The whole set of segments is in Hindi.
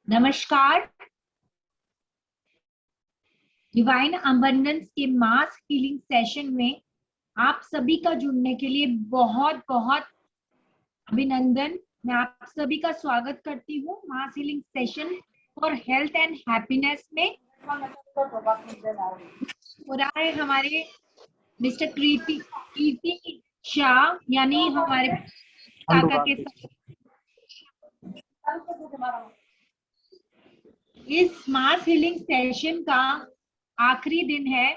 नमस्कार। डिवाइन अबंडेंस के मास हीलिंग सेशन में आप सभी का जुड़ने के लिए बहुत बहुत अभिनंदन। मैं आप सभी का स्वागत करती हूँ mass healing session for health and happiness में। हो रहा है हमारे मिस्टर कीर्ति शाह यानी हमारे काका के साथ। इस मास हीलिंग सेशन का आखिरी दिन है।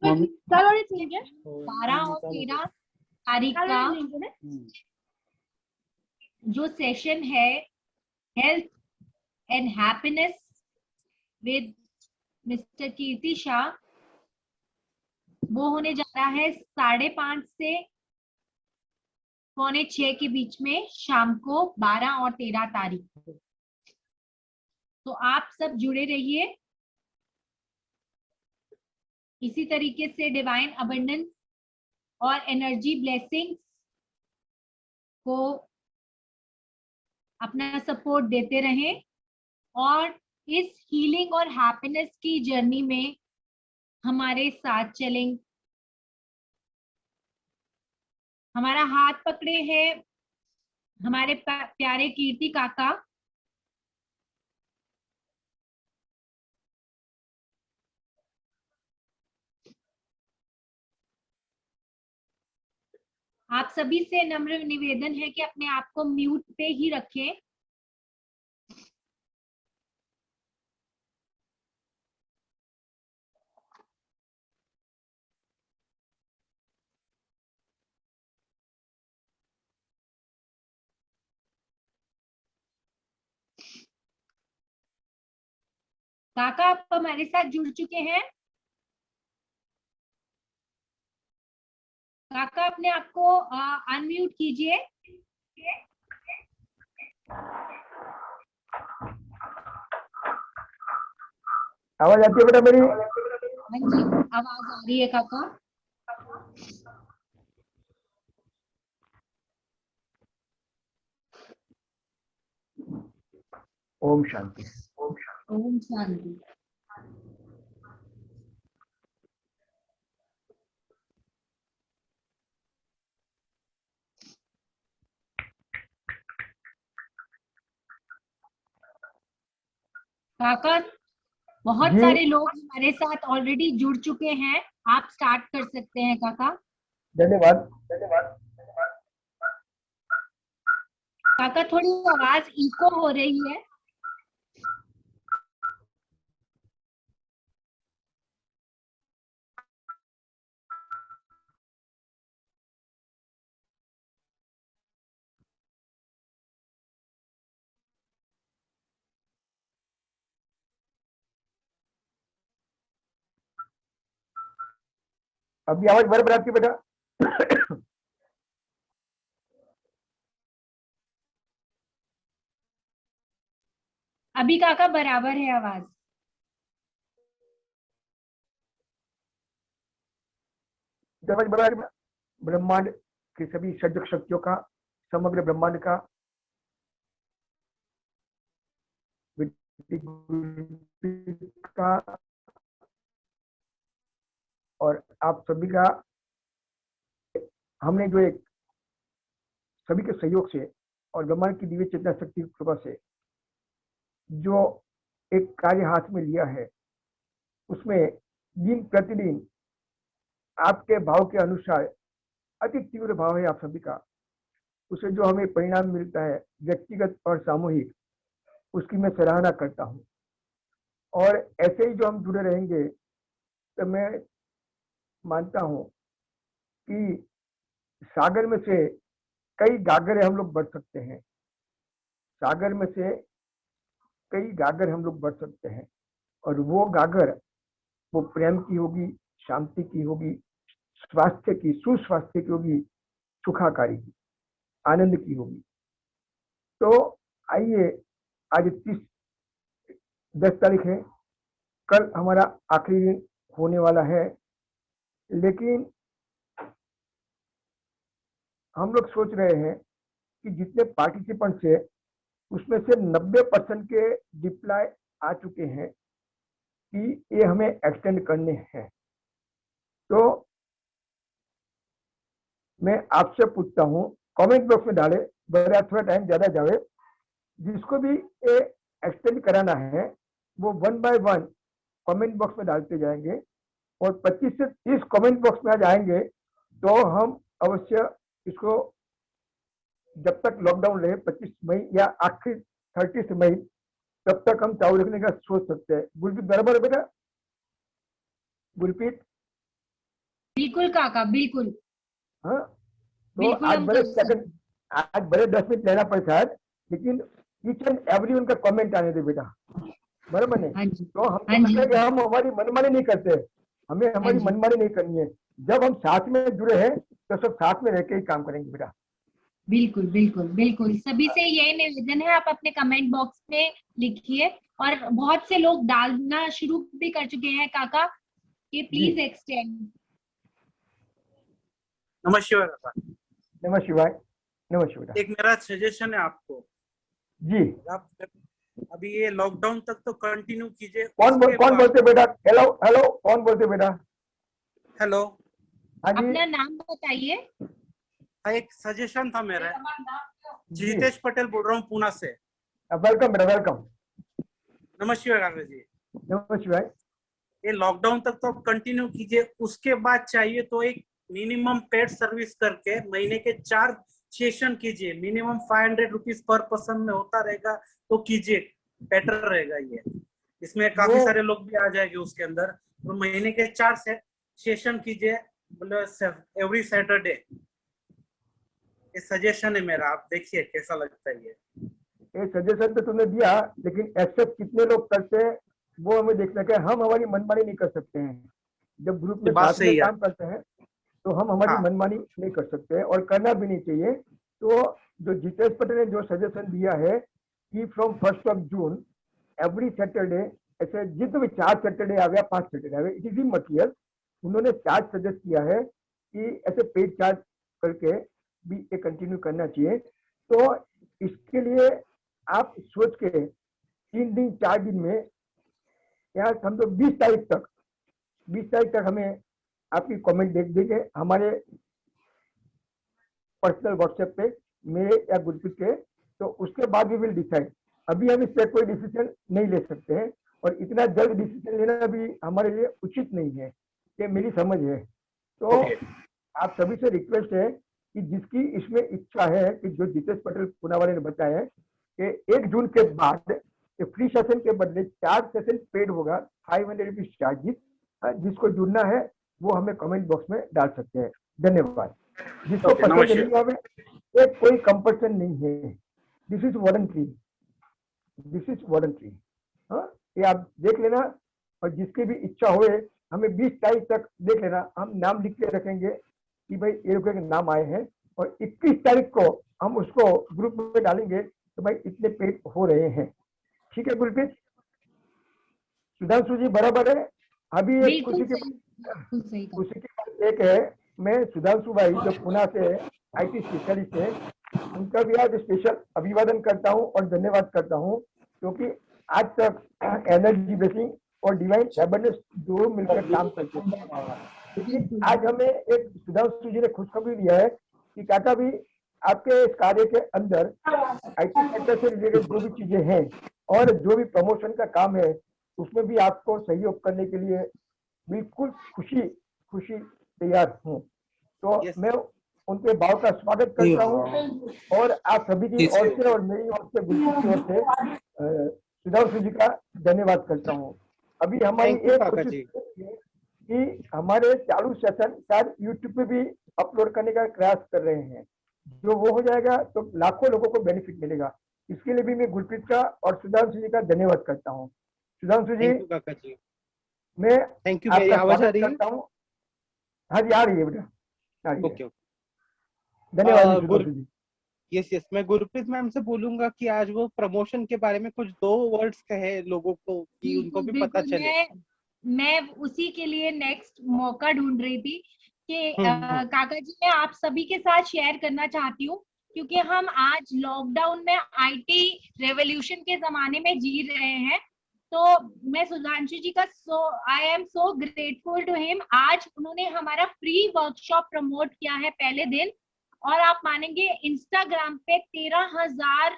बारह और 13 तारीख का जो सेशन है health and happiness with mister Kirti Shah, वो होने जा रहा है 5:30 से 5:45 के बीच में शाम को 12 और 13 तारीख को। तो आप सब जुड़े रहिए। इसी तरीके से डिवाइन अबंडेंस और एनर्जी ब्लेसिंग्स को अपना सपोर्ट देते रहें और इस हीलिंग और हैप्पीनेस की जर्नी में हमारे साथ चलें। हमारा हाथ पकड़े हैं हमारे प्यारे कीर्ति काका। आप सभी से नम्र निवेदन है कि अपने आप को म्यूट पे ही रखें। काका आप हमारे साथ जुड़ चुके हैं। काका अपने आप को अनम्यूट कीजिए। आवाज आती है बेटा मेरी? हाँ जी, आवाज आ रही है काका। ओम शांति। ओम शांति। काका बहुत सारे लोग हमारे साथ ऑलरेडी जुड़ चुके हैं। आप स्टार्ट कर सकते हैं काका। धन्यवाद। काका थोड़ी आवाज इको हो रही है। अभी आवाज बराबर आती है बेटा? अभी काका बराबर है आवाज। आवाज बराबर। ब्रह्मांड की सभी सजग शक्तियों का, समग्र ब्रह्मांड का का और आप सभी का, हमने जो एक सभी के सहयोग से और ब्रह्मांड की दिव्य चेतना शक्ति की कृपा से जो एक कार्य हाथ में लिया है, उसमें दिन प्रतिदिन आपके भाव के अनुसार अति तीव्र भाव है आप सभी का, उसे जो हमें परिणाम मिलता है व्यक्तिगत और सामूहिक, उसकी मैं सराहना करता हूं। और ऐसे ही जो हम जुड़े रहेंगे तो मैं मानता हूं कि सागर में से कई गागरे हम लोग बढ़ सकते हैं। सागर में से कई गागर हम लोग बढ़ सकते हैं और वो गागर, वो प्रेम की होगी, शांति की होगी, स्वास्थ्य की, सुस्वास्थ्य की होगी, सुखाकारी की, आनंद की होगी। तो आइए, आज 10 तारीख है, कल हमारा आखिरी दिन होने वाला है, लेकिन हम लोग सोच रहे हैं कि जितने पार्टिसिपेंट्स है उसमें से 90% के रिप्लाई आ चुके हैं कि ये हमें एक्सटेंड करने हैं। तो मैं आपसे पूछता हूँ, कमेंट बॉक्स में डाले, बड़ा थोड़ा टाइम ज्यादा जावे, जिसको भी ये एक्सटेंड कराना है वो 1 बाय 1 कमेंट बॉक्स में डालते जाएंगे, और 25 से 30 कमेंट बॉक्स में आ जाएंगे तो हम अवश्य इसको, जब तक लॉकडाउन रहे 25 मई या आखिर 30 मई, तब तक हम चालू रखने का सोच सकते हैं। गुरप्रीत बराबर है बेटा? गुरप्रीत? बिल्कुल काका, बिल्कुल हाँ, तो बिल्कुल आज हम बड़े कर सकते सेकंड, हैं। आज बड़े 10 मिनट लेना पड़ता है, लेकिन ईच एंड एवरी उनका कमेंट आने दे बेटा, बराबर नहीं? हाँ जी, तो हम हाँ तो जी, कहते हैं हम हमारी मनमानी नहीं करते, हमें हाँ हमारी जी, मनमानी नहीं करनी है। जब हम साथ में जुड़े हैं तो सब साथ में रह के ही काम करेंगे बेटा। बिल्कुल बिल्कुल बिल्कुल। सभी से यही निवेदन है, आप अपने कमेंट बॉक्स में लिखिए, और बहुत से लोग डालना शुरू भी कर चुके हैं काका कि प्लीज जी, एक्सटेंड। नमस्कार काका। नमः शिवाय, नमः शिवाय। एक मेरा सजेशन है आपको, जी, आप अभी ये लॉकडाउन तक तो कंटिन्यू कीजिए। कौन बोलते बेटा? हेलो हेलो, कौन बोलते बेटा? हेलो, हाँ जी, अपना नाम बताइए। एक सजेशन था मेरा। जी, जीतेश पटेल बोल रहा हूँ पूना से। वेलकम बेटा, वेलकम। नमस्कार काका जी। नमः शिवाय। ये लॉकडाउन तक तो आप कंटिन्यू कीजिए, उसके बाद चाहिए तो एक मिनिमम पेड सर्विस करके महीने के 4 सेशन कीजिए। मिनिमम 500 रुपीज पर पर्सन में होता रहेगा तो कीजिए, बेटर रहेगा ये। इसमें काफी सारे लोग भी आ जाएंगे उसके अंदर। तो महीने के 4 सेशन कीजिए, मतलब एवरी सैटरडे। ये सजेशन है मेरा, आप देखिए कैसा लगता है ये। ये सजेशन तो तुमने दिया, लेकिन एक्सेप्ट कितने लोग करते हैं वो हमें देखना है। हम हमारी मनमानी नहीं कर सकते हैं। जब ग्रुप में बात साथ में सही है। काम करते हैं तो हम हमारी हाँ, मनमानी नहीं कर सकते, और करना भी नहीं चाहिए। तो जो जितेश पटेल ने जो सजेशन दिया है कि फ्रॉम 1 जून एवरी सैटरडे, ऐसे जितने भी 4 सैटरडे आ गया, 5 सैटरडे आ गया, इट इज इन मटीरियल, उन्होंने चार्ज सजेस्ट किया है कि ऐसे पेड चार्ज करके भी ये कंटिन्यू करना चाहिए। तो इसके लिए आप सोच के 3 दिन 4 दिन में, यहाँ समझो 20 तारीख तक हमें आपकी कमेंट देख देंगे हमारे पर्सनल व्हाट्सएप पे, मेरे या गुरप्रीत के। तो उसके बाद वी विल डिसाइड। अभी हम इस पर कोई डिसीजन नहीं ले सकते हैं, और इतना जल्द डिसीजन लेना भी हमारे लिए उचित नहीं है, ये मेरी समझ है। तो आप सभी से रिक्वेस्ट है कि जिसकी इसमें इच्छा है, कि जो जितेश पटेल पूना वाले ने बताया है कि 1 जून के बाद फ्री सेशन के बदले 4 सेशन पेड होगा, 500 रुपीज चार्जेस। जिसको जुड़ना है वो हमें कमेंट बॉक्स में डाल सकते हैं। धन्यवाद। जिसको पसंद नहीं आवे, ये कोई कंपल्सन नहीं है, this is voluntary, this is voluntary. हाँ, ये आप देख लेना, और जिसकी भी इच्छा होए हमें 20 तारीख तक देख लेना, हम नाम लिख के रखेंगे कि भाई ये लोगों के नाम आए हैं, और 21 तारीख को हम उसको ग्रुप में डालेंगे तो भाई इतने पेड हो रहे हैं। ठीक है गुरप्रीत? सुधांशु जी बराबर है? अभी एक बिल्कुल खुशी सही, बिल्कुल सही की बात एक है, मैं सुधांशु भाई जो पुणे से IT स्पेशलिस्ट है, उनका भी आज स्पेशल अभिवादन करता हूं और धन्यवाद करता हूं, क्योंकि आज तक एनर्जी ब्रेकिंग और डिवाइन हैबिटनेस दोनों मिलकर काम करते थे। लेकिन आज हमें एक सुधांशु जी ने खुशखबरी दिया है कि काका भी आपके इस कार्य के अंदर IT सेक्टर से रिलेटेड जो भी चीजें हैं और जो भी प्रमोशन का काम है, उसमें भी आपको सहयोग करने के लिए बिल्कुल खुशी खुशी तैयार हूँ। तो मैं उनके भाव का स्वागत करता हूँ, और आप सभी की ओर से और मेरी ओर से, गुरप्रीत की ओर से सुधांशु जी का धन्यवाद करता हूँ। अभी हमारी एक कोशिश कि हमारे चालू सेशन शायद यूट्यूब पे भी अपलोड करने का प्रयास कर रहे हैं। जो वो हो जाएगा तो लाखों लोगों को बेनिफिट मिलेगा। इसके लिए भी मैं गुरप्रीत का और सुधांशु जी का धन्यवाद करता हूँ। सुधांशु जी, काका जी, मैं थैंक यू। आपका आवाज आ स्वागत रही है? करता हूँ। हाँ जी, आ रही है बेटा, आ रही है। ओके, धन्यवाद जी सुधांशु जी। यस, मैं गुरप्रीत मैम से बोलूंगा कि आज वो प्रमोशन के बारे में कुछ 2 वर्ड्स कहे लोगों को, कि उनको भी पता चले। मैं उसी के लिए नेक्स्ट मौका ढूंढ रही थी कि काका जी मैं आप सभी के साथ शेयर करना चाहती हूँ, क्योंकि हम आज लॉकडाउन में आईटी रेवोल्यूशन के जमाने में जी रहे हैं। तो मैं सुधांशु जी का I am so grateful to him. आज उन्होंने हमारा फ्री वर्कशॉप प्रमोट किया है पहले दिन, और आप मानेंगे इंस्टाग्राम पे 13,000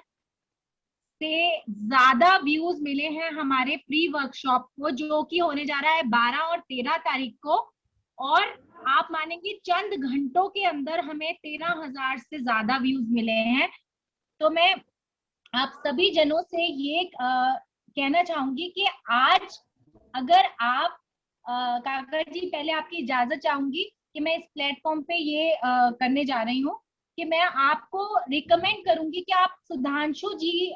से ज्यादा व्यूज मिले हैं हमारे फ्री वर्कशॉप को, जो कि होने जा रहा है 12 और 13 तारीख को। और आप मानेंगे चंद घंटों के अंदर हमें 13,000 से ज्यादा व्यूज मिले हैं। तो मैं आप सभी जनों से ये कहना चाहूंगी कि आज अगर आप काका जी, पहले आपकी इजाजत चाहूंगी कि मैं इस प्लेटफॉर्म पे ये करने जा रही हूँ कि मैं आपको रिकमेंड करूंगी कि आप सुधांशु जी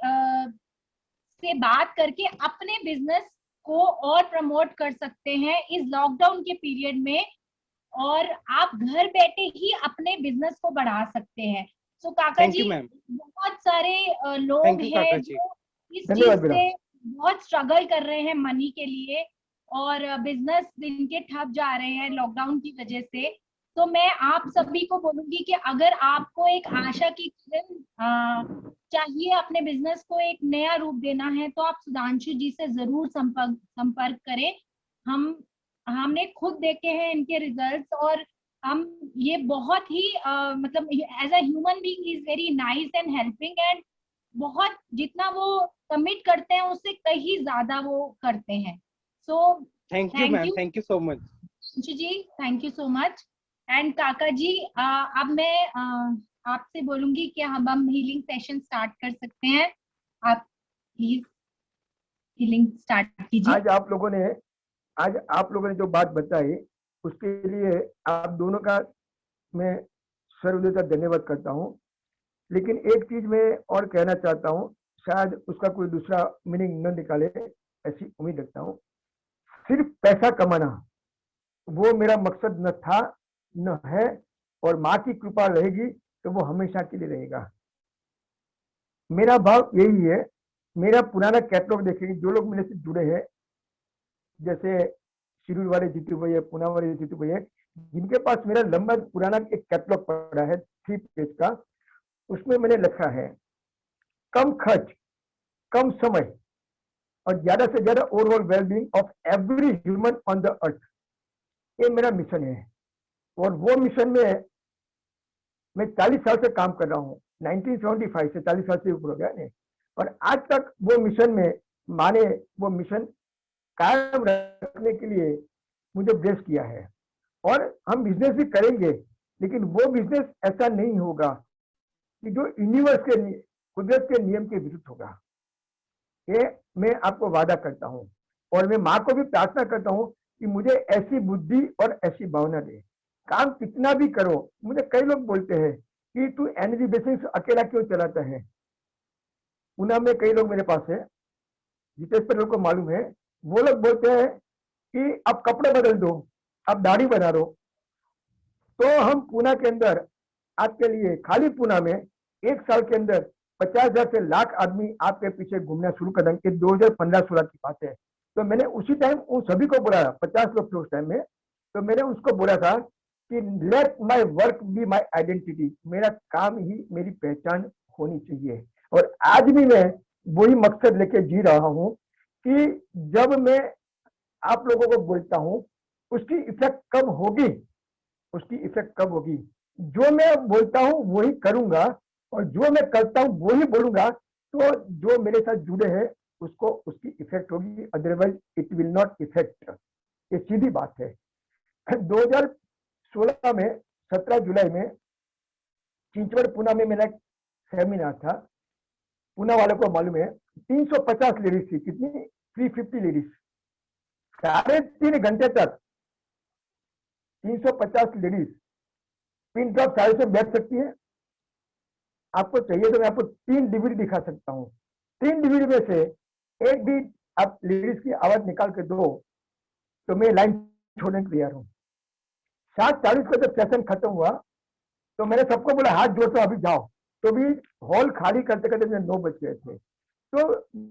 से बात करके अपने बिजनेस को और प्रमोट कर सकते हैं इस लॉकडाउन के पीरियड में, और आप घर बैठे ही अपने बिजनेस को बढ़ा सकते हैं। सो काका जी, बहुत सारे लोग हैं जो इस चीज से बहुत स्ट्रगल कर रहे हैं मनी के लिए, और बिजनेस जिनके ठप जा रहे हैं लॉकडाउन की वजह से। तो मैं आप सभी को बोलूंगी कि अगर आपको एक आशा की किरण चाहिए, अपने बिजनेस को एक नया रूप देना है, तो आप सुधांशु जी से जरूर संपर्क करें। हमने खुद देखे हैं इनके रिजल्ट्स, और हम ये बहुत ही मतलब as a human being is very nice and helping, and बहुत जितना वो कमिट करते हैं उससे कहीं ज्यादा वो करते हैं। So thank you ma'am, thank you so much ji, thank you so much. And Kaka ji, अब मैं आपसे बोलूंगी कि हम हीलिंग सेशन स्टार्ट कर सकते हैं। आप प्लीज हीलिंग स्टार्ट कीजिए। आज आप लोगों ने जो बात बताई उसके लिए आप दोनों का मैं सर्वोदय का धन्यवाद करता हूं। लेकिन एक चीज मैं और कहना चाहता हूं, शायद उसका कोई दूसरा मीनिंग न निकाले, ऐसी उम्मीद रखता हूं। सिर्फ पैसा कमाना वो मेरा मकसद न था, न है, और माँ की कृपा रहेगी तो वो हमेशा के लिए रहेगा। मेरा भाव यही है। मेरा पुराना कैटलॉग देखेंगे, जो लोग मेरे से जुड़े हैं, जैसे शिरूर वाले जीतू भैया, पुना वाले जीतू भैया, जिनके पास मेरा लंबा पुराना एक कैटलॉग पड़ा है 3 पेज का, उसमें मैंने लिखा है कम खर्च, कम समय और ज्यादा से ज्यादा overall wellbeing of every human on the earth. ये मेरा मिशन है, और वो मिशन में मैं 40 साल से काम कर रहा हूँ। 1975 से 40 साल से ऊपर हो गया नहीं, और आज तक वो मिशन में माने वो मिशन कायम रखने के लिए मुझे ब्लेस किया है। और हम बिजनेस भी करेंगे, लेकिन वो बिजनेस ऐसा नहीं होगा कि जो यूनिवर्स के कुदरत के नियम के विरुद्ध होगा। ये मैं आपको वादा करता हूँ, और मैं माँ को भी प्रार्थना करता हूँ कि मुझे ऐसी बुद्धि और ऐसी भावना दे। काम कितना भी करो, मुझे कई लोग बोलते हैं कि तू एनर्जी बेसिस अकेला क्यों चलाता है। पुणे में कई लोग मेरे पास है, जितेश पर लोग को मालूम है, वो लोग बोलते हैं कि अब कपड़े बदल दो, अब दाढ़ी बना दो। तो हम पुणे के अंदर आपके लिए, खाली पुणे में 1 साल के अंदर 50,000 से लाख आदमी आपके पीछे घूमना शुरू कर देंगे। 2015-16 की बात है। तो मैंने उसी टाइम उन सभी को बोला, 50 लोग थे उस टाइम में, तो मैंने उसको बोला था कि let my work be my identity, मेरा काम ही मेरी पहचान होनी चाहिए। और आज भी मैं वही मकसद लेके जी रहा हूँ कि जब मैं आप लोगों को बोलता हूँ उसकी इफेक्ट कब होगी, उसकी इफेक्ट कब होगी। जो मैं बोलता हूँ वही करूंगा, और जो मैं करता हूँ वही बोलूंगा, तो जो मेरे साथ जुड़े हैं उसको उसकी इफेक्ट होगी, otherwise it will not effect. ये सीधी बात है। 2016 में 17 जुलाई में चिंचवड़ पुणे में मेरा सेमिनार था। पुणे वालों को मालूम है 350 लेडीज थी, कितनी 350 लेडीज, 3.5 घंटे तक 350 लेडीज पिन ड्रॉप साइड से बैठ सकती है। आपको चाहिए तो मैं आपको 3 डीवीडी दिखा सकता हूँ। 3 डीवीडी में से एक भी आप लेडीज की आवाज निकाल के दो तो मैं लाइन छोड़ने के तैयार हूँ। 7:40 को जब सेशन खत्म हुआ तो मैंने सबको बोला हाथ जोड़ तो अभी जाओ, तो भी हॉल खाली करते करते मुझे 9 बज गए थे। तो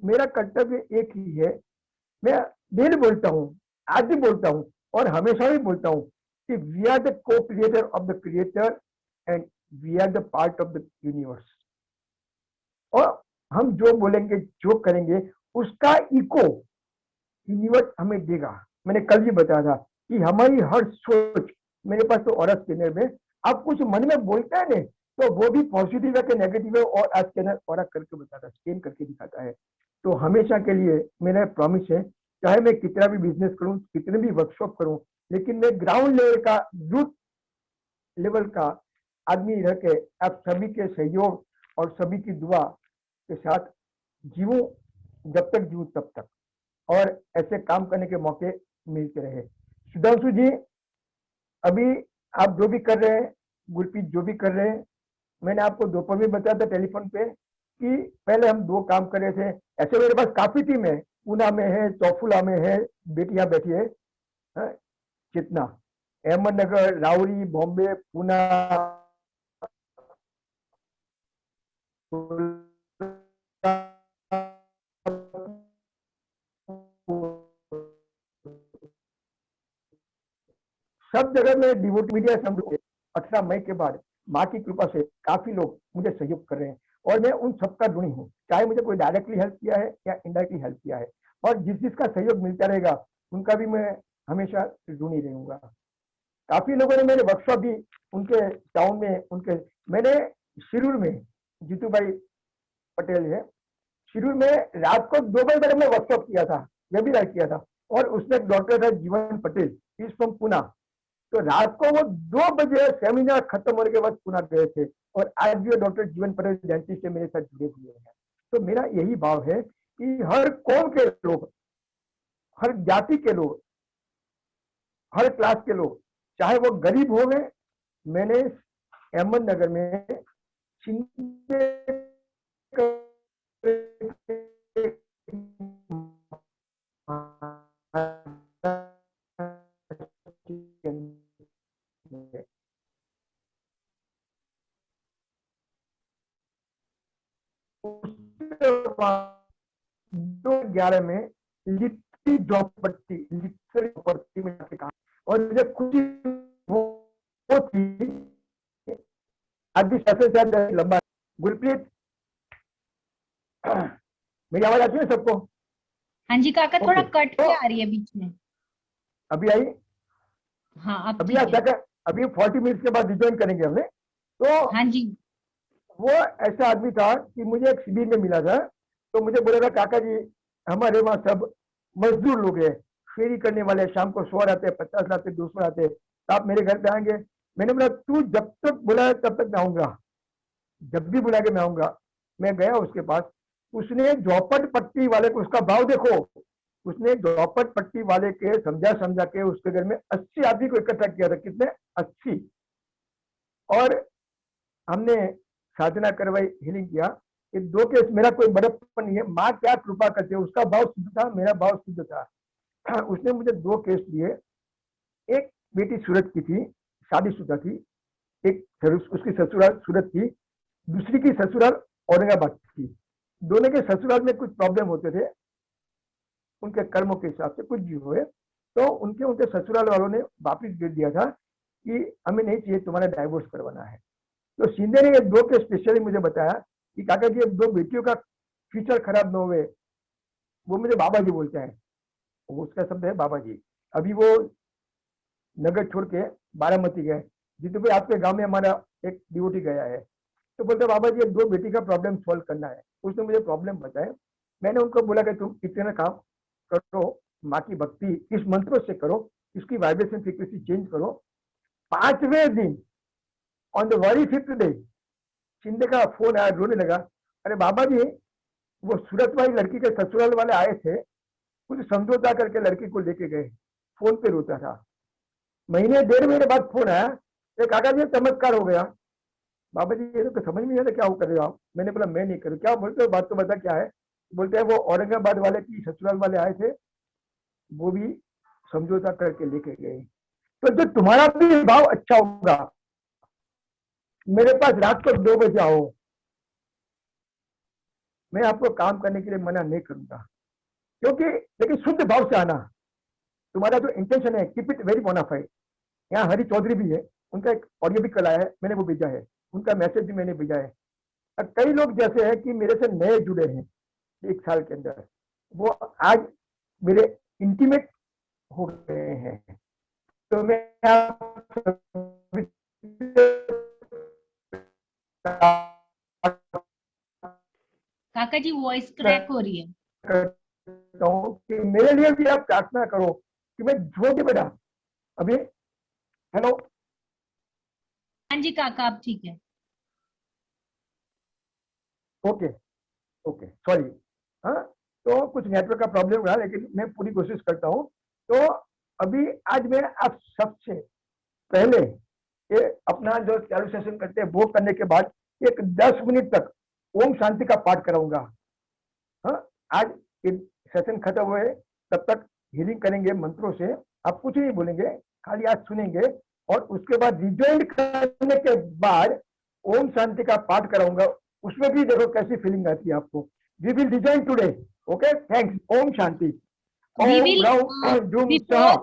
मेरा कर्तव्य एक ही है, मैं डेली बोलता हूँ, आज भी बोलता हूँ और हमेशा भी बोलता हूँ कि we are the co creator of the creator and we are the part of the universe. और हम जो बोलेंगे जो करेंगे उसका इको यूनिवर्स हमें देगा। मैंने कल भी बताया था कि हमारी हर सोच, मेरे पास तो ऑरा स्कैनर में आप कुछ मन में बोलते हैं ना तो वो भी पॉजिटिव है कि नेगेटिव है और आज स्कैनर ऑरा करके बताता है, स्कैन करके दिखाता है। तो हमेशा के लिए मेरा प्रॉमिस है, चाहे मैं कितना भी बिजनेस करूं, कितने भी वर्कशॉप करूं, लेकिन मैं ग्राउंड लेवल का, रूट लेवल का आदमी रह के आप सभी के सहयोग और सभी की दुआ के साथ जीवूं, जब तक जीवूं तब तक, और ऐसे काम करने के मौके मिलते रहे। सुधांशु जी, अभी आप जो भी कर रहे हैं, गुरप्रीत जो भी कर रहे हैं, मैंने आपको दोपहर में बताया था टेलीफोन पे कि पहले हम 2 काम कर रहे थे। ऐसे मेरे पास काफी टीम है, पूना में है, चौफुला में है, बेटियां बैठी है, कितना अहमदनगर, रावरी, बॉम्बे, पूना, सब जगह में डिवोटी मीडिया समझो। 18 मई के बाद माँ की कृपा से काफी लोग मुझे सहयोग कर रहे हैं और मैं उन सबका ऋणी हूँ, चाहे मुझे कोई डायरेक्टली हेल्प किया है या इनडायरेक्टली हेल्प किया है, और जिस जिसका सहयोग मिलता रहेगा उनका भी मैं हमेशा ऋणी रहूंगा। काफी लोगों ने मेरे वर्कशॉप भी उनके टाउन में, उनके, मैंने शिरूर में, जीतू भाई पटेल है, शिरूर में रात को 2 बजे में वर्कशॉप किया था, वेबिनार किया था, और उसमें डॉक्टर था जीवन पटेल, इज फ्रॉम पुना। तो रात को वो 2 बजे सेमिनार खत्म होने के बाद पुना गए थे, और आज भी डॉक्टर जीवन पटेल डेंटिस्ट से मेरे साथ जुड़े हुए हैं। तो मेरा यही भाव है कि हर कौम के लोग, हर जाति के लोग, हर क्लास के लोग, चाहे वो गरीब हो गए, मैंने अहमदनगर में शिंदे दो 11 में लिट्टी प्रॉपर्टी में जाके कहा, और मुझे खुशी वो थी। अभी सबसे ज्यादा लंबा गुरप्रीत, मेरी आवाज आती है सबको? हाँ जी काका, थोड़ा Okay. कट के आ रही है बीच में। अभी आई? हाँ अब अभी ठीक है। अभी 40 मिनट के बाद रिज्वाइन करेंगे हमने। तो हाँ जी। वो ऐसा आदमी था कि मुझे एक शिविर में मिला था, तो मुझे बोला था काका जी हमारे वहाँ सब मजदूर लोग हैं, फेरी करने वाले, शाम को 100 आते, 50 आते, 200 आते, तो आप मेरे घर पे आएंगे? मैंने बोला तू जब तक बुलाए तब तक मैं आऊंगा, जब भी बुला के मैं आऊंगा। मैं गया उसके पास, उसने झोपड़ पट्टी वाले को, उसका भाव देखो, उसने झोपड़ पट्टी वाले के समझा के उसके घर में 80 आदमी को इकट्ठा किया था। कितने? 80। और हमने साधना करवाई, हीलिंग किया। ये 2 केस, मेरा कोई बड़प्पन नहीं है, माँ क्या कृपा करते है, उसका भाव शुद्ध था, मेरा भाव शुद्ध था। उसने मुझे 2 केस दिए। एक बेटी सूरत की थी, शादीशुदा थी, एक उसकी ससुराल सूरत थी, दूसरी की ससुराल औरंगाबाद थी। दोनों के ससुराल में कुछ प्रॉब्लम होते थे, उनके कर्मों के हिसाब से कुछ भी हुए, तो उनके ससुराल वालों ने वापिस दे दिया था कि हमें नहीं चाहिए, तुम्हारा डाइवोर्स करवाना है। तो शिंदे ने ये 2 केस स्पेशली मुझे बताया कि काका जी 2 बेटियों का फ्यूचर खराब न हुए। वो मुझे बाबा जी बोलते हैं, उसका शब्द है बाबा जी। अभी वो नगर छोड़ के बारामती गए, जितने भाई आपके गांव में हमारा एक डिवोटी गया है, तो बोलते बाबा जी 2 बेटी का प्रॉब्लम सॉल्व करना है। उसने मुझे प्रॉब्लम बताया। मैंने उनको बोला कि तुम इतना काम करो, माँ की भक्ति इस मंत्रों से करो, इसकी वाइब्रेशन फ्रीक्वेंसी चेंज करो। 5वें दिन, on the very 5th day, Shinde का फोन आया, रोने लगा, अरे बाबा जी वो सूरत वाली लड़की के ससुराल वाले आए थे, कुछ समझौता करके लड़की को लेके गए। फोन पे रोता था। महीने 1.5 महीने बाद फोन आया, काका जी चमत्कार हो गया। बाबा जी ये तो समझ में नहीं आता क्या कर रहे हो आप? मैंने बोला मैं नहीं करूँ। क्या बोलते हो, बात तो बता क्या है? बोलते हैं वो औरंगाबाद वाले की ससुराल वाले आए थे, वो भी समझौता करके लेके गए। तो जो तुम्हारा भी भाव अच्छा होगा, मेरे पास रात को 2 बजे आओ, मैं आपको काम करने के लिए मना नहीं करूंगा, क्योंकि लेकिन शुद्ध भाव से आना। तुम्हारा जो इंटेंशन है, कीप इट वेरी बोनाफाइड। यहाँ हरि चौधरी भी है, उनका एक ऑडियो भी कल आया है, मैंने वो भेजा है, उनका मैसेज भी मैंने भेजा है। और कई लोग जैसे हैं कि मेरे से नए जुड़े हैं 1 साल के अंदर, वो आज मेरे इंटीमेट हो गए हैं। तो मैं आप काका जी वॉइस क्रैक हो रही है। करता हूँ कि मेरे लिए भी आप प्रार्थना करो कि मैं जो भी बेटा अभी। हेलो, हाँ जी काका, आप ठीक है। Okay okay, sorry. हाँ, तो कुछ नेटवर्क का प्रॉब्लम रहा, लेकिन मैं पूरी कोशिश करता हूँ। तो अभी आज मैं आप सबसे पहले ये अपना जो चालू सेशन करते हैं वो करने के बाद एक 10 मिनट तक ओम शांति का पाठ कराऊंगा। हाँ, आज सेशन खत्म हुए तब तक हीलिंग करेंगे मंत्रों से, आप कुछ नहीं बोलेंगे, खाली आज सुनेंगे, और उसके बाद रिजॉइन करने के बाद ओम शांति का पाठ कराऊंगा। उसमें भी देखो कैसी फीलिंग आती है आपको। We will rejoin today. Okay, thanks. Om Shanti. We Om will Brahma जुम सह।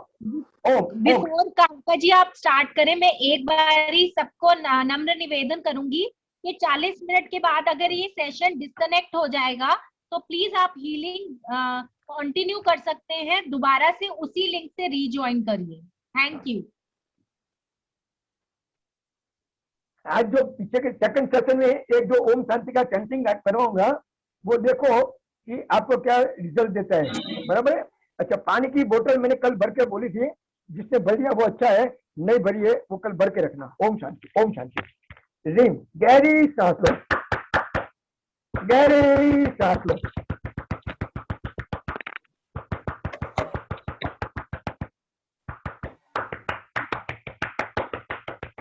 ओम ओम। बिफोर काका जी आप स्टार्ट करें, मैं एक बारी सबको नम्र निवेदन करूंगी कि 40 मिनट के बाद अगर ये सेशन डिस्कनेक्ट हो जाएगा तो प्लीज आप हीलिंग कंटिन्यू कर सकते हैं, दोबारा से उसी लिंक से रीज्वाइन करिए। Thank you. आज जो पीछे के सेकंड सेशन में एक जो ओम शांति का चैंटिंग करवाऊंगा, वो देखो कि आपको क्या रिजल्ट देता है। बराबर है। अच्छा, पानी की बोतल मैंने कल भर के बोली थी, जिसने भर लिया वो अच्छा है, नहीं भरी है वो कल भर के रखना। ओम शांति, ओम शांति। रिम, गहरी सांस लो, गहरी सांस लो।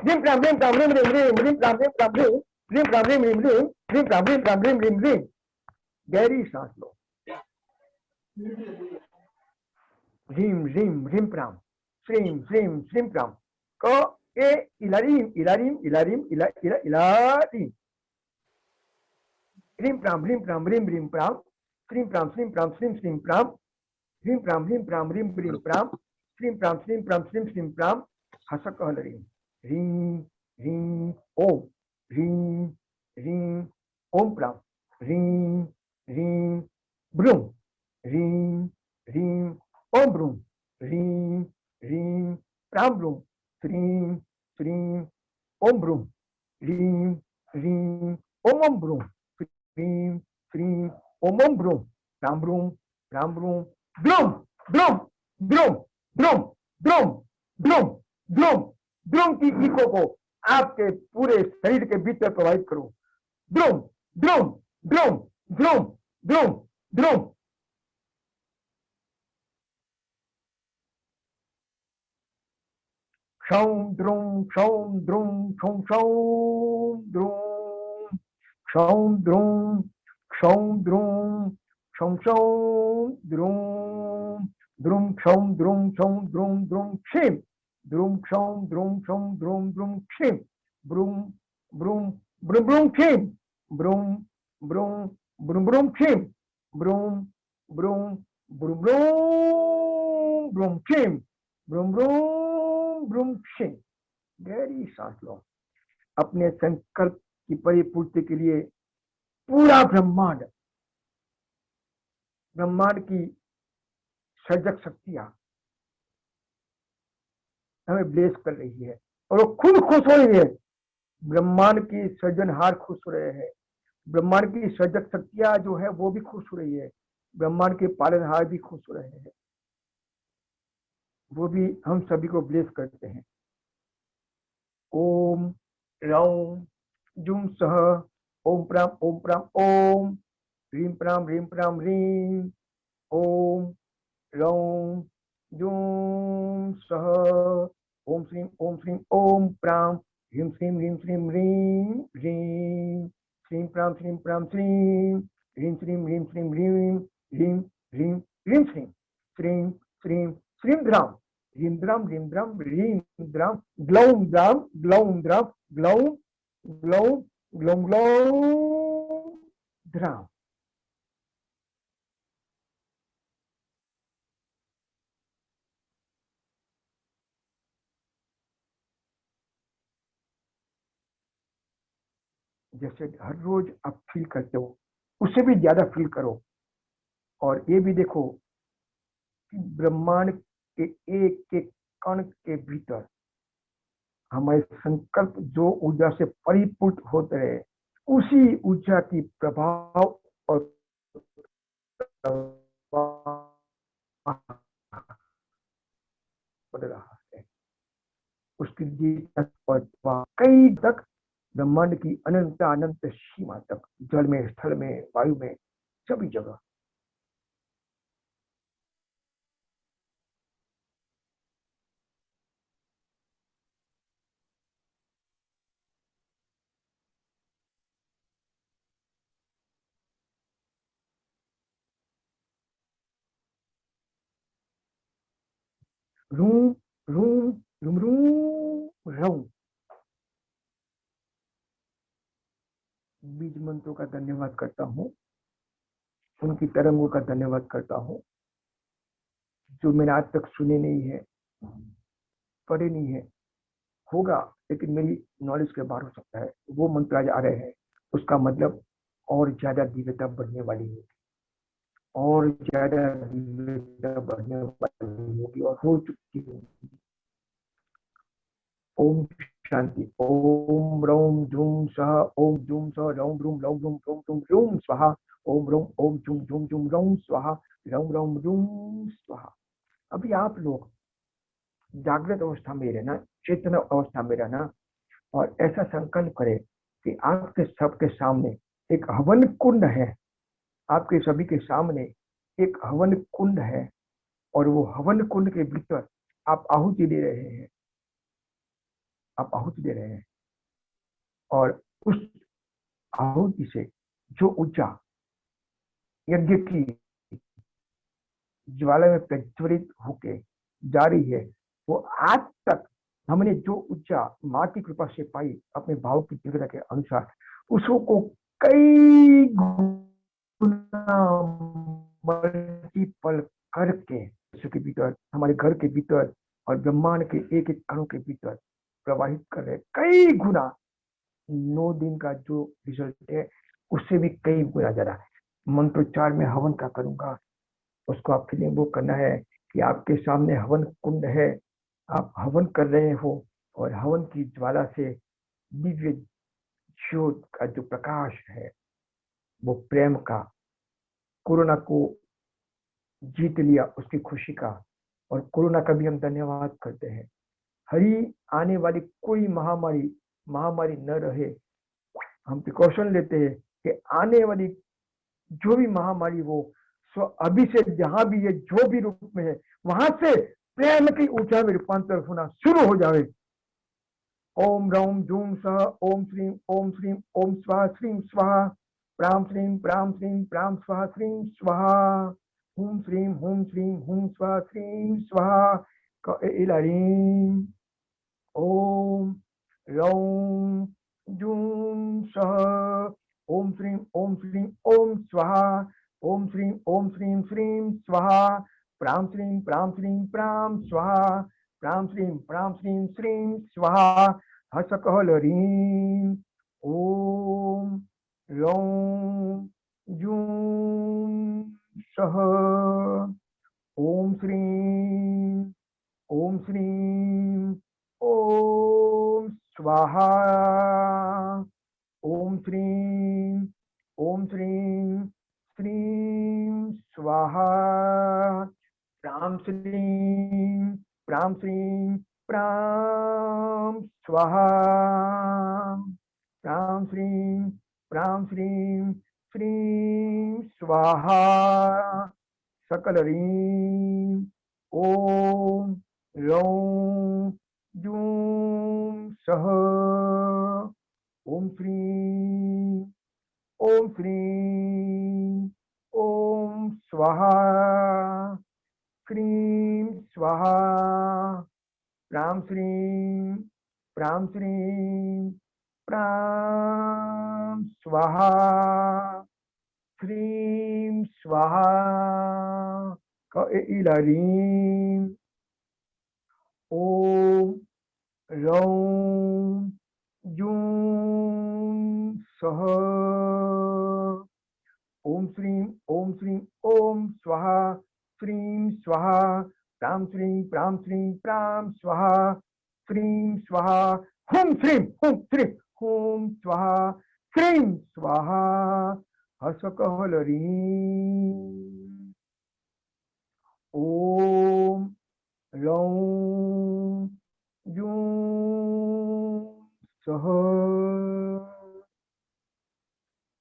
रिम प्राम रिम प्राम रिम रिम रिम रिम प्राम रिम प्राम रिम रिम प्राम रिम रिम रिम रिम प्राम रिम प्राम रिम रिम रिम। गहरी सांस लो। रिम रिम रिम प्राम, श्रीम श्रीम श्रीम प्राम। को ए इलारीम इलारीम इलारीम इला इला इलारीम। रिम प्राम रिम प्राम रिम रिम प्राम, श्रीम प्राम श्रीम प्राम श्रीम श्रीम प्राम, रिम प्राम रिम रिम प्राम, श्रीम प्राम श्रीम श्रीम प्राम। हसक हलरीम। रीम रीम ओम, रीम रीम ओम प्राम, रीम रीम ब्रूम, रीम रीम ओम ब्रूम, रीम रीम प्राम ब्रूम, श्रीम श्रीम ओम ब्रूम, रीम रीम ओम ब्रूम, श्रीम श्रीम ओम ब्रूम, राम ब्रूम ब्रूम ब्रूम ब्रूम ब्रूम ब्रूम ब्रूम ब्रूम ब्रूम की इको को आपके पूरे शरीर के भीतर प्रवाहित करो। ब्रूम ब्रूम ब्रूम ब्रूम ब्रूम ब्रूम। क्षौम द्रुम क्षौम द्रुम क्षौम क्षौम द्रुम क्षौम द्रुम क्षौम द्रुम क्षौम क्षौम द्रुम द्रुम क्षौम द्रुम क्षौम द्रुम द्रुम क्षिम द्रुम क्षौम द्रुम क्षौम द्रुम द्रुम क्षिम ब्रूम ब्रूम ब्रूम ब्रूम क्षिम ब्रूम ब्रूम ब्रूम ब्रूम क्षिम ब्रूम ब्रूम ब्रूम ब्रूम ब्रूम क्षिम ब्रूम ब्रूम ब्रूम क्षिम। गहरी सांस लो। अपने संकल्प की परिपूर्ति के लिए पूरा ब्रह्मांड, ब्रह्मांड की सर्जक शक्तियां हमें ब्लेस कर रही है और वो खुद खुश हो रही है। ब्रह्मांड की सृजनहार खुश हो रहे हैं, ब्रह्मांड की सर्जक शक्तियां जो है वो भी खुश हो रही है, ब्रह्मांड के पालनहार भी खुश हो रहे हैं, वो भी हम सभी को ब्लेस करते हैं। ओम रौम जुम सह ओम प्राम ओम रीम प्राम रीम ओम रौम जुम सह ओम श्रीम ओम प्राम ह्रीम श्रीम रीम श्रीम प्राम श्रीम ह्रीम श्रीम रीम ह्रीम श्रीम श्रीम द्राम ह्रीम द्राम रीम द्राम ग्लौम द्राम ग्लौम ग्लौम ग्लौम द्राम। जैसे हर रोज आप फील करते हो उससे भी ज्यादा फील करो। और ये भी देखो कि ब्रह्मांड के एक एक कण के भीतर हमारे संकल्प जो ऊर्जा से परिपूर्ण होते रहे, उसी ऊर्जा की प्रभाव और बढ़ रहा है। उसकी जीत और कई तक ब्रह्मांड की अनंत अनंत सीमा तक, जल में, स्थल में, वायु में, सभी जगह। रूम रूम रूम रूम रऊं। बीज मंत्रों का धन्यवाद करता हूँ, उनकी तरंगों का धन्यवाद करता हूँ जो मैंने आज तक सुने नहीं है, पढ़े नहीं है। होगा लेकिन मेरी नॉलेज के बाहर हो सकता है। वो मंत्र आज आ रहे हैं, उसका मतलब और ज्यादा दिव्यता बढ़ने वाली है, और ज्यादा दिव्यता बढ़ने वाली होगी और हो चुकी है। ओम शांति। ओम रौम झूम सह ओम झूम सह रौम रूम लौम रूम रोम रूम रूम स्वाहा। ओम रोम ओम झूम झूम झूम रौम स्वाहा रौम रौम रूम स्वाहा। अभी आप लोग जागृत अवस्था में रहना, चेतन अवस्था में रहना, और ऐसा संकल्प करें कि आपके सबके सामने एक हवन कुंड है। आपके सभी के सामने एक हवन कुंड है, और वो हवन कुंड के भीतर आप आहुति दे रहे हैं। आप आहुति दे रहे हैं, और उस आहुति से जो ऊर्जा यज्ञ की ज्वाला में प्रज्वलित होके जा रही है, वो आज तक हमने जो ऊर्जा माँ की कृपा से पाई अपने भाव की तीव्रता के अनुसार, उसको कई गुना मल्टीपल करके के भीतर, हमारे घर के भीतर और ब्रह्मांड के एक एक कणों के भीतर प्रवाहित कर रहे, कई गुना। 9 दिन का जो रिजल्ट है उससे भी कई गुना ज्यादा। मंत्रोच्चार में हवन का करूंगा, उसको आप फीलिंग वो करना है कि आपके सामने हवन कुंड है, आप हवन कर रहे हो, और हवन की ज्वाला से दिव्य ज्योत का जो प्रकाश है वो प्रेम का, कोरोना को जीत लिया उसकी खुशी का। और कोरोना का भी हम धन्यवाद करते हैं। हरी आने वाली कोई महामारी महामारी न रहे। हम प्रिकॉशन लेते हैं कि आने वाली जो भी महामारी हो, सो अभी से जहां भी ये जो भी रूप में है, वहां से प्रेम की ऊर्जा में रूपांतर होना शुरू हो जाए। ओम रौम जूम सह ओम श्रीम ओम स्वाहा श्रीम स्वाहा प्राम श्रीम प्राम स्वाहा श्रीम स्वाहा हुम श्रीम हुम स्वाहा श्रीम स्वाहा इलारीम। ओम रौम जूम सह ओम श्रीम ओम स्वाहा ओम श्रीम स्वाहा प्राम प्राम स्वाहा प्राम श्रीम स्वाहा हसकहलरीम। ओम रौम जूम सह ओम श्रीम ओम स्वाहा ओम श्रीम स्वाहा प्राम स्वाहा प्राम श्रीम स्वाहा सकलरीम। ओम रौम जूम सह ओम श्रीम ओम स्वाहा क्रीम स्वाहा प्राम स्वाहा क्रीम स्वाहा इलारीम। ओम रौम जूम सः ओम श्रीं ओम स्वाहा श्रीं स्वाहा प्रां श्रीं प्रां स्वाहा श्रीं स्वाहा हुं श्रीं हुं स्वाहा श्रीं स्वाहा हसकहलरीं ओम रौं जूं सः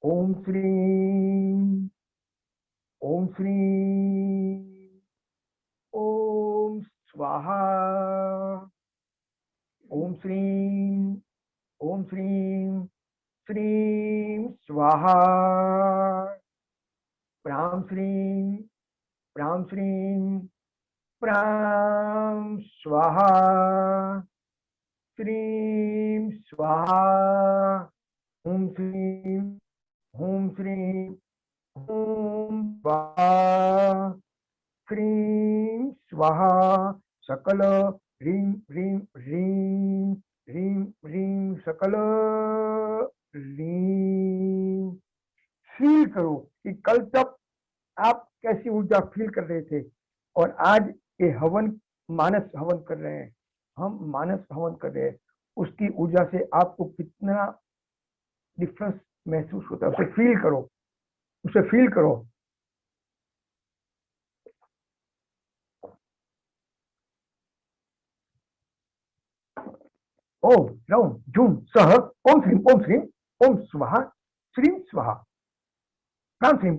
ओम श्रीं ओम स्वाहा ओम श्रीं श्रीं स्वाहा प्रां श्रीं प्रां स्वाहा श्रीं स्वाहा हुं श्रीं स्वाहा श्रीं स्वाहा सकल ह्रीं ह्रीं सकल ह्रीं। फील करो कि कल तक आप कैसी ऊर्जा फील कर रहे थे और आज ये हवन मानस हवन कर रहे हैं, हम मानस हवन कर रहे हैं, उसकी ऊर्जा से आपको कितना डिफरेंस महसूस होता है, उसे फील करो, उसे फील करो। ओम रौं जूं सः ओम श्रीं ओम स्वाहा श्रीं स्वाहा प्रां श्रीं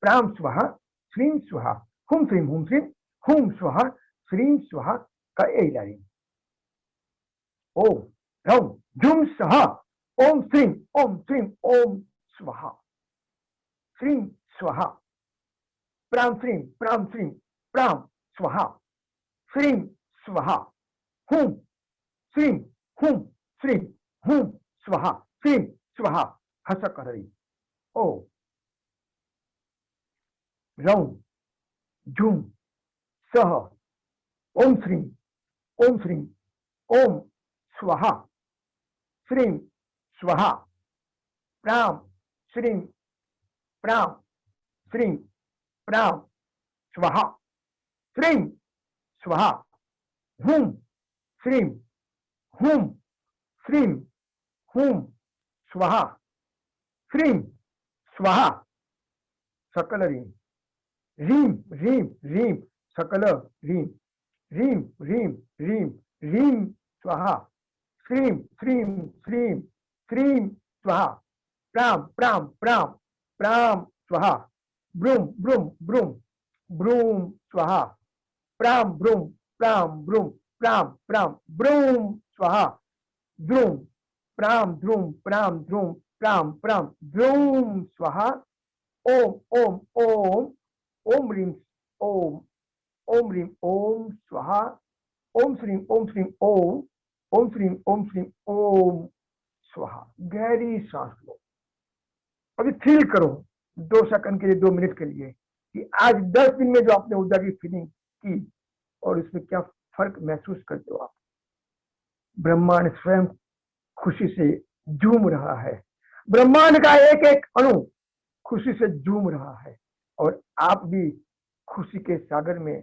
प्रां स्वाहा श्रीं स्वाहा हुं श्रीं हुं स्वाहा श्रीं स्वाहा का यही लाइन। ओम रौं जूं सः ओम श्रीं ओम स्वाहा श्रीं स्वाहा प्रां श्रीं प्रां स्वाहा श्रीं स्वाहा हुं श्रीं हुं स्वाहा श्रीं स्वाहा हसकहलरीं। ओम रौं जूं सः ओम श्रीं ओम स्वाहा श्रीं स्वाहा प्रां श्रीं प्रां स्वाहा श्रीं स्वाहा हुं श्रीं हुं स्वाहा श्रीं स्वाहा सकल ह्रीं सकल ह्रीं स्वाहा श्रीं स्वाहा प्रां स्वाहा ब्रूं स्वाहा प्रां ब्रूं स्वाहा द्रुं प्रां द्रुं स्वाहा ओम ह्रीं ओम स्वाहा ओम श्रीं ओम स्वाहा। गहरी सांस लो, अभी फील करो 2 सेकंड के लिए, 2 मिनट के लिए कि आज 10 दिन में जो आपने ऊर्जा की फीलिंग की और इसमें क्या फर्क महसूस करते हो आप। ब्रह्मांड स्वयं खुशी से झूम रहा है, ब्रह्मांड का एक एक अणु खुशी से झूम रहा है और आप भी खुशी के सागर में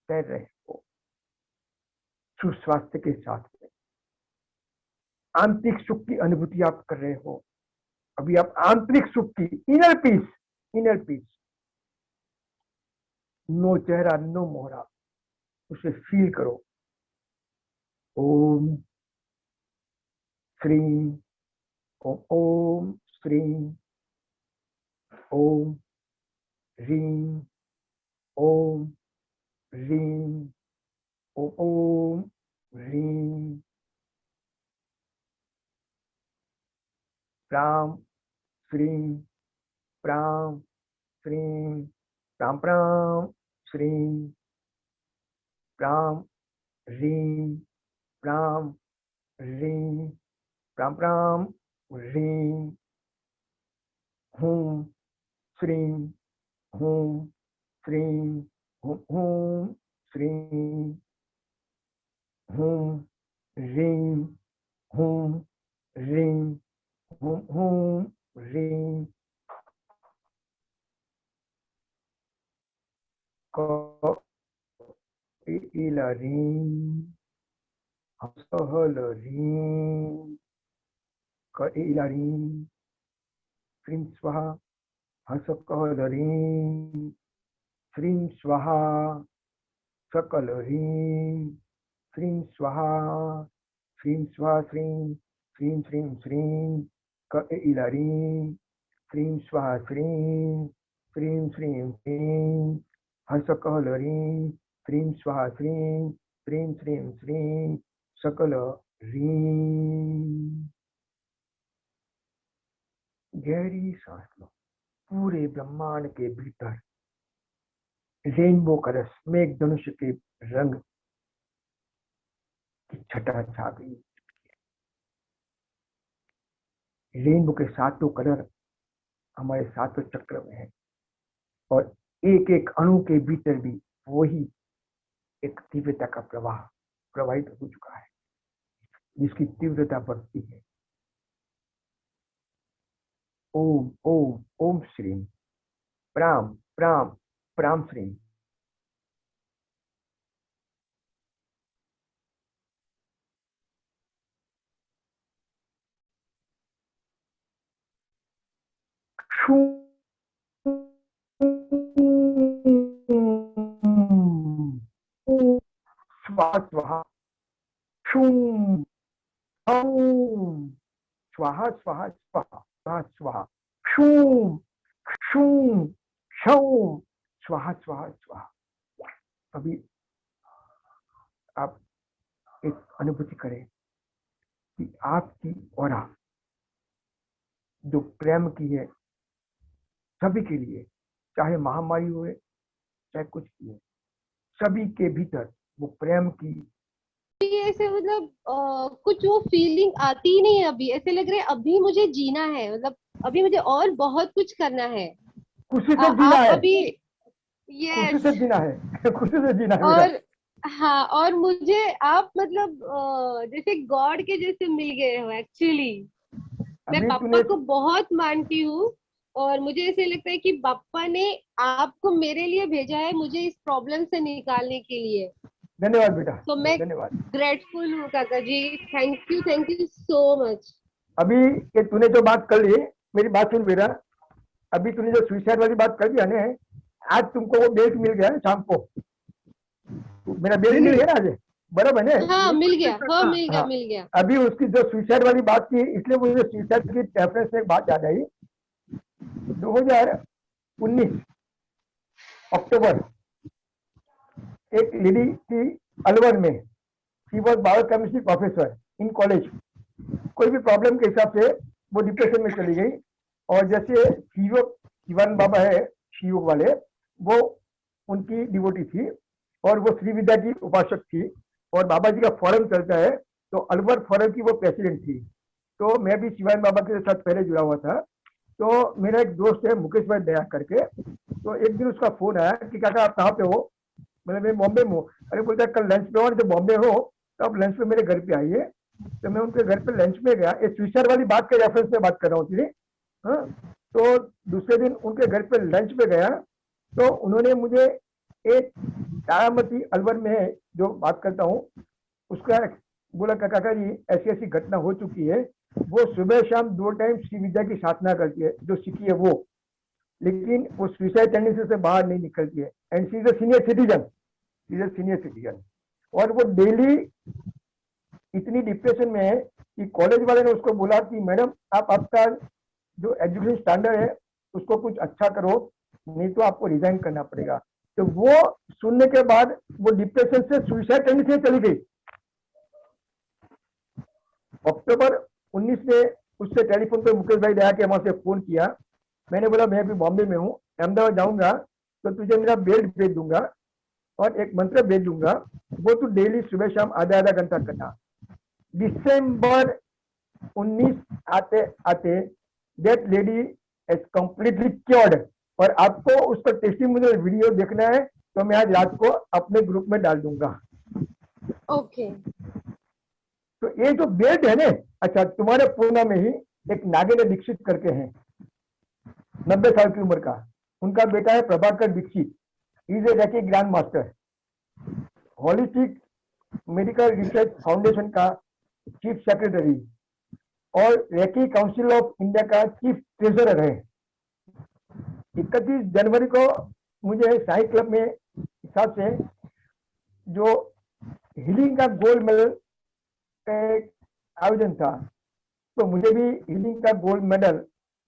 तैर रहे हो, सुस्वास्थ्य के साथ में आंतरिक सुख की अनुभूति आप कर रहे हो। अभी आप आंतरिक सुख की इनर पीस नो चेहरा नो मोहरा, उसे फील करो। ओम श्रीं ओम श्रीं ओम ह्रीं ओम ह्रीं ओम ह्रीं प्रां श्रीं प्रां श्रीं प्रां श्रीं प्रां ह्रीं प्रां ह्रीं प्रां ह्रीं हुं श्रीं हुं श्रीं हुं श्रीं हुं ह्रीं हुं ह्रीं हुम हुम ह्रीं क इल ह्रीं हसहल ह्रीं क इल ह्रीं श्रीं स्वाहा हसकल ह्रीं श्रीं स्वाहा सकल ह्रीं श्रीं स्वाहा श्रीं स्वाहा श्रीं श्रीं श्रीं श्रीं क इल ह्रीं श्रीं स्वाहा श्रीं श्रीं श्रीं श्रीं हसकल ह्रीं श्रीं स्वाहा श्रीं श्रीं श्रीं श्रीं सकल ह्रीं। गहरी सांस लो। पूरे ब्रह्मांड के भीतर रेनबो कलर्स, मेघ धनुष के रंग की छटा छा गई। रेनबो के सातों कलर हमारे सातों चक्र में है और एक एक अणु के भीतर भी वही एक तीव्रता का प्रवाह प्रवाहित हो चुका है, जिसकी तीव्रता बढ़ती है। ओम ओम ओम श्रीम प्राम प्राम प्राम श्रीम। स्वाहा स्वाहा शूम ओम स्वाहा स्वाहा स्वाहा स्वाहा स्वाहा शूम शूम शूम स्वाहा स्वाहा स्वाहा। अभी आप एक अनुभूति करें कि आपकी ऑरा जो प्रेम की है सभी के लिए, चाहे महामारी हो चाहे कुछ भी हो, सभी के भीतर वो प्रेम की ऐसे मतलब कुछ वो फीलिंग आती ही नहीं है। अभी ऐसे लग रहा है अभी मुझे जीना है, मतलब अभी मुझे और बहुत कुछ करना है। खुशी से जीना आप है अभी खुशी से जीना है खुशी से जीना है और हाँ, और मुझे आप मतलब जैसे गॉड के जैसे मिल गए हो एक्चुअली। मैं अभी पापा को बहुत मानती हूँ और मुझे ऐसे लगता है कि पापा ने आपको मेरे लिए भेजा है, मुझे इस प्रॉब्लम से निकालने के लिए। धन्यवाद बेटा, तो मैं धन्यवाद। ग्रेटफुल हूँ काका जी, थैंक यू सो मच। अभी ये तूने जो बात कर ली, मेरी बात सुन बेटा। अभी तूने जो सुसाइड वाली बात कर दिया ना, आज तुमको वो बेल्ट मिल गया शाम को। मेरा बेल्ट मिल गया आज, बराबर है? हाँ मिल गया, हाँ हाँ, मिल गया, मिल गया। अभी उसकी जो सुसाइड वाली बात की, इसलिए मुझे सुसाइड की रेफरेंस में एक बात याद आई। 2019 अक्टूबर एक लेडी थी अलवर में, she was biochemistry professor in college. कोई भी प्रॉब्लम के हिसाब से वो डिप्रेशन में चली गई और जैसे शिवन बाबा है शिवयोग वाले, वो उनकी डिवोटी थी और वो श्री विद्या की उपासक थी और बाबा जी का फोरम चलता है, तो अलवर फोरम की वो प्रेसिडेंट थी। तो मैं भी शिवान बाबा के साथ पहले जुड़ा हुआ था। तो मेरा एक दोस्त है मुकेश भाई दया करके, तो एक दिन उसका फोन आया कि काका आप कहाँ पे हो? मैंने मैं बॉम्बे में हूँ। अरे बोलता है कल लंच पे हो, जब बॉम्बे हो तो आप लंच पे मेरे घर पे आइए। तो मैं उनके घर पे लंच में गया। ये स्विचर वाली बात के रेफरेंस में बात कर रहा हूँ। हाँ, तो दूसरे दिन उनके घर पे लंच पे गया तो उन्होंने मुझे एक तारामती अलवर में जो बात करता हूँ उसका बोला काका जी ऐसी ऐसी घटना हो चुकी है। वो सुबह शाम 2 टाइम श्री विद्या की साधना करती है जो सीखी है वो, लेकिन वो सुसाइड टेंडेंसी से बाहर नहीं निकलती है। And she is a senior citizen और वो डेली इतनी डिप्रेशन में है कि कॉलेज वाले ने उसको बोला कि मैडम आप आपका जो एजुकेशन स्टैंडर्ड है उसको कुछ अच्छा करो, नहीं तो आपको रिजाइन करना पड़ेगा। तो वो सुनने के बाद वो डिप्रेशन से सुसाइड टेंडेंसी चली गई। अक्टूबर 19 में उससे टेलीफोन पे मुकेश भाई दया के वहां से फोन किया। मैंने बोला मैं अभी बॉम्बे में हूँ, अहमदाबाद जाऊंगा तो तुझे मेरा बेल्ट भेज दूंगा और एक मंत्र भेज दूंगा, वो तू डेली सुबह शाम आधा आधा घंटा करना। दिसंबर 19 आते आते that lady is completely cured और आपको उसका टेस्टिमोनियल वीडियो देखना है तो मैं आज रात को अपने ग्रुप में डाल दूंगा। ओके। तो ये जो बेल्ट है ना, अच्छा तुम्हारे पूना में ही एक नागेंद्र दीक्षित करके हैं, 90 साल की उम्र का। उनका बेटा है Prabhakar Dikshit, is a Reiki grand master, holistic medical research foundation का चीफ सेक्रेटरी और रैकी काउंसिल ऑफ इंडिया का चीफ ट्रेजरर है। 31 जनवरी को मुझे साई क्लब में हिसाब से जो हीलिंग का गोल्ड मेडल का एक आयोजन था, तो मुझे भी हीलिंग का गोल्ड मेडल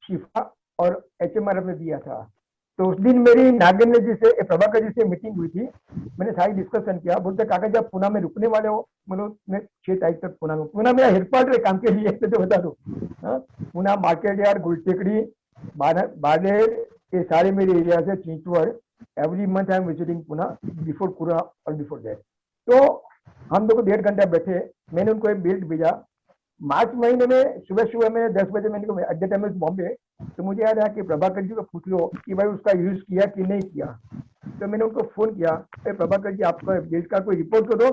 शिफा और HMRF में दिया था। तो उस दिन मेरी नागेंद्र जी से, प्रभाकर जी से मीटिंग हुई थी, मैंने सारी डिस्कशन किया। बोलते काका जब पुणे में रुकने वाले हो, मैं 6 तारीख तक पुणे में, पुणे मेरा हेडक्वार्टर है काम के लिए, तो बता दो। पुणे मार्केट यार्ड, गुलटेकड़ी, बाड़ेर, ये सारे मेरे एरिया से, Chinchwad. Every month I am visiting Pune before corona और बिफोर दैट। तो हम लोग 1.5 घंटा बैठे, मैंने उनको एक बेल्ट भेजा। मार्च महीने में सुबह में 10 बजे मैंने एट द टाइम बॉम्बे, तो मुझे याद है कि प्रभाकर जी को पूछ लो कि भाई उसका यूज किया कि नहीं किया। तो मैंने उनको फोन किया, प्रभाकर जी आपका बेल्ट का कोई रिपोर्ट तो दो।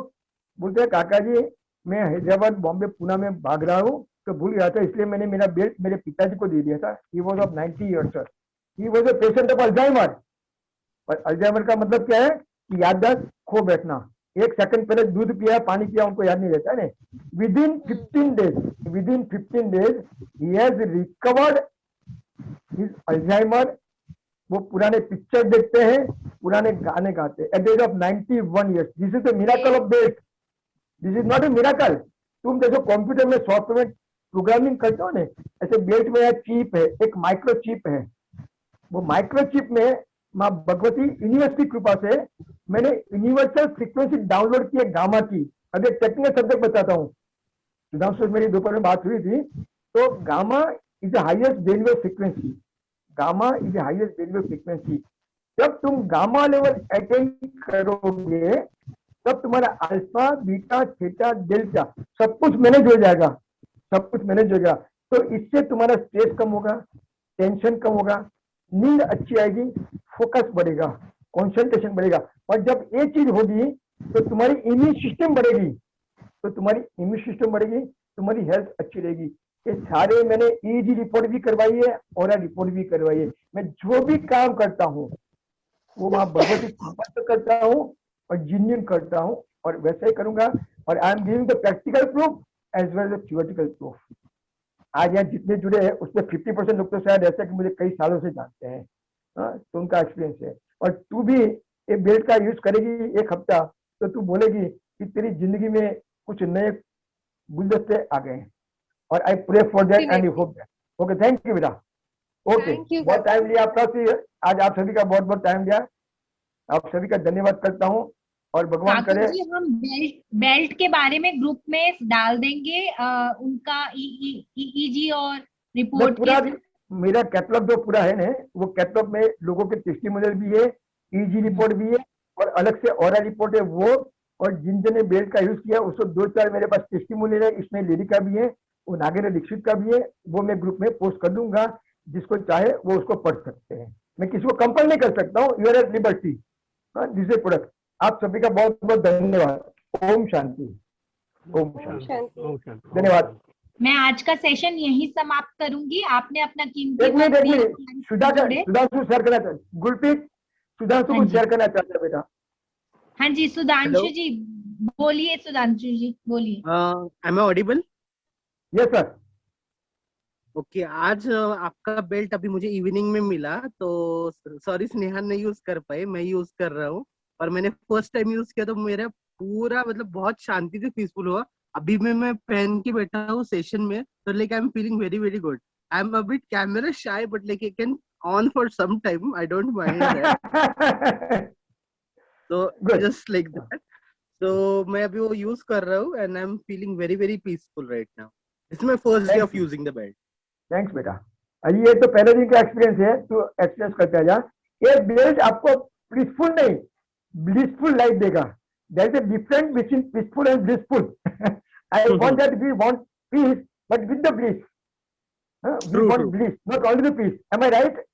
बोलते हैं काका जी मैं हैदराबाद, बॉम्बे, पुणे में भाग रहा हूँ, तो भूल गया था, इसलिए मैंने मेरा बेल्ट मेरे पिताजी को दे दिया था। He was of 90 years sir, he was a patient of Alzheimer. और अल्जाइमर का मतलब क्या है कि याददाश्त खो बैठना। 1 सेकंड पहले दूध पिया, पानी पिया, उनको याद नहीं रहता है। विदिन 15 डेज ही हैज रिकवर्ड हिज अल्जाइमर। वो पुराने पिक्चर देखते हैं, पुराने गाने गाते हैं। At the age of 91 years. This is the miracle of belt, this is not a miracle. तुम जैसे कंप्यूटर में सॉफ्टवेयर प्रोग्रामिंग करते हो ना, ऐसे बेल्ट में चिप है, एक माइक्रो चिप है। वो माइक्रो चिप में माँ भगवती यूनिवर्स की कृपा से मैंने यूनिवर्सल फ्रीक्वेंसी डाउनलोड की है, गामा की। अब एक टेक्निकल सब्जेक्ट बताता हूँ। सुधांशु मेरी दोपहर में बात हुई थी, तो gamma is the highest bandwidth frequency. Gamma is the highest bandwidth frequency. जब तुम गामा लेवल अटेंड करोगे, तब तुम्हारा अल्फा, बीटा, थीटा, डेल्टा सब कुछ मैनेज हो जाएगा, सब कुछ मैनेज हो जाएगा। तो इससे तुम्हारा स्ट्रेस कम होगा, टेंशन कम होगा, नींद अच्छी आएगी, फोकस बढ़ेगा, कंसंट्रेशन बढ़ेगा। और जब ये चीज होगी तो तुम्हारी इम्यून सिस्टम बढ़ेगी, तो तुम्हारी इम्यून सिस्टम बढ़ेगी, तुम्हारी हेल्थ अच्छी रहेगी। ये सारे मैंने EEG रिपोर्ट भी करवाई है और रिपोर्ट भी करवाई है। मैं जो भी काम करता हूँ वो वहां भगवती कृपा करता हूँ और जिन्यून करता हूँ, और वैसे ही करूंगा। और I am giving the practical proof as well as theoretical proof. आज यहाँ जितने जुड़े हैं उसमें 50% लोग तो शायद ऐसे कि मुझे कई सालों से जानते हैं, तो उनका एक्सपीरियंस है। और तू भी ये बेल्ट का यूज करेगी 1 हफ्ता, तो तू बोलेगी कि तेरी जिंदगी में कुछ नए गुलदस्ते आ गए हैं। और I pray for that and you hope that. Okay, thank you बेटा। ओके, बहुत टाइम लिया आपका, आज आप सभी का बहुत बहुत टाइम लिया, आप सभी का धन्यवाद करता हूँ। और भगवान करे जी हम बेल्ट के बारे में ग्रुप में डाल देंगे उनका EEG और रिपोर्ट पूरा मेरा कैटलॉग जो पूरा है ना, वो कैटलॉग में लोगों के टेस्टिमोनियल भी है, EEG रिपोर्ट भी है, और अलग से ऑरा रिपोर्ट है वो। और जिन जिन ने बेल्ट का यूज किया उसको 2-4 मेरे पास टेस्टिमोनियल है, इसमें लेडी का भी है, वो नागेंद्र दीक्षित का भी है। वो मैं ग्रुप में पोस्ट कर दूंगा, जिसको चाहे वो उसको पढ़ सकते हैं। मैं किसी को कंपल नहीं कर सकता हूँ, you are at liberty. This is product. आप सभी का बहुत बहुत धन्यवाद। ओम शांति, ओम शांति, धन्यवाद। मैं आज का सेशन यही समाप्त करूंगी। आपने अपना कीमती एक मिनट सुधांशु शेयर करना चाहते, गुरप्रीत सुधांशु को शेयर करना चाहते हैं बेटा। हाँ जी सुधांशु जी बोलिए, सुधांशु जी बोलिए। am I audible? Yes sir. Okay, आज आपका बेल्ट अभी मुझे इवनिंग में मिला, तो सॉरी स्नेहा नहीं यूज कर पाए, मैं यूज कर रहा हूँ। और मैंने फर्स्ट टाइम यूज किया तो मेरा पूरा मतलब बहुत शांति से पीसफुल हुआ। अभी मैं पहन के बैठा हूँ सेशन में, तो like I am feeling very very good. I am a bit camera shy, but like I can on for some time, I don't mind that. तो जस्ट लाइक दैट। तो मैं अभी वो यूज कर रहा हूँ and I am feeling very very peaceful right now. It's my first day of using the belt. Thanks बेटा। ये तो पहले दिन का एक्सपीरियंस है, तो एक्सपीरियंस करते जा। ये बेल्ट आपको पीसफुल नहीं, ब्लिसफुल लाइफ देगा। There is a difference between peaceful and blissful. I want that we want peace but with the bliss. We want bliss, not only the peace. Am I right?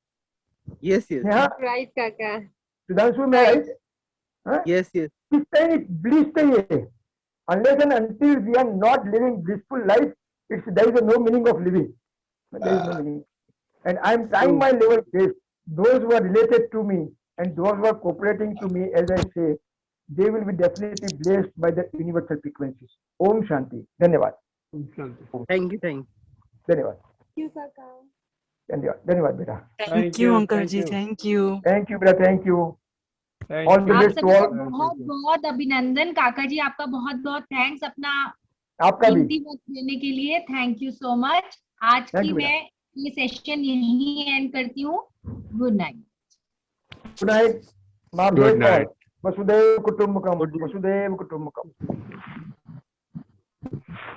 Yes yes right काका। सुधांशु में राइट? Yes yes. ब्लिस चाहिए। Unless and until we are not living blissful life, there is no meaning of living. There is no meaning. And I am trying my level best. Those who are related to me and those who are cooperating to me, as I say, they will be definitely blessed by the universal frequencies. Om Shanti. धन्यवाद. थैंक यू धन्यवाद. Thank you, Kaka. धन्यवाद बेटा. Thank you, Uncle ji. Thank you. Thank you बेटा. Thank you. All the आप best to सभी का all. बहुत बहुत अभिनंदन। काका जी आपका बहुत बहुत थैंक्स अपना आपका भी. कीमती वक्त देने के लिए। Thank you so much. आज Thank की you, मैं ये सेशन यहीं एंड करती हूँ। Good night. Good night. Good night. वसुदेव कुटुंबकम. वसुदेव कुटुंबकम.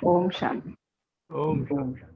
ओम शांति। Om Shanti. ओम शांति.